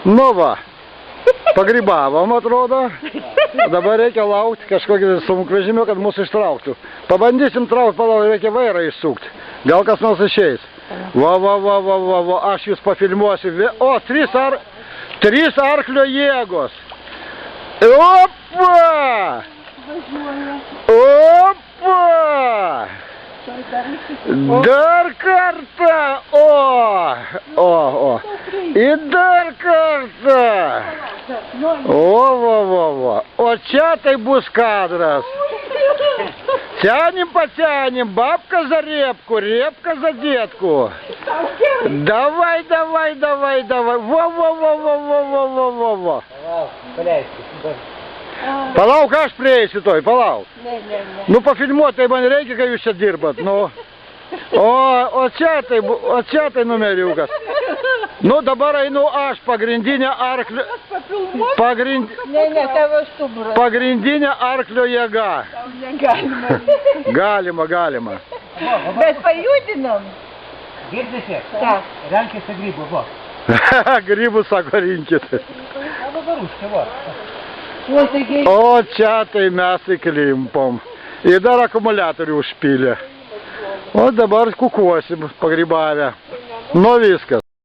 Nu va, pagrybavom atrodo, dabar reikia laukti kažkokį sunkvežimį, kad mūsų ištrauktų. Pabandysim traukti, palauk, reikia vairą išsukti, gal kas nors išeis. Va, aš jūs pafilmuosiu. O, trys arklio jėgos. Opa! Opa! Dar kartą! O! Ir dar kartą! O čia tai bus kadras. Тянем, потянем, бабка за репку, репка за детку. Давай. Во. Palauk, aš prieisiu toj, palauk. Nu, pafilmuot, tai man reikia, kai jūs čia dirbat, nu. O čia tai numeriukas. Nu, dabar einu aš, pagrindinė arklio... Pagrindinė arklio jėga. Galima. Bet pajudinam. Girdite? Так. Renkite grybų, va. Grybų sako rinkite. Paruškite, va. O čia tai mes įklimpom. Ir dar akumuliatorių užpylė. O dabar kukuosim pagrybavę. Nu viskas.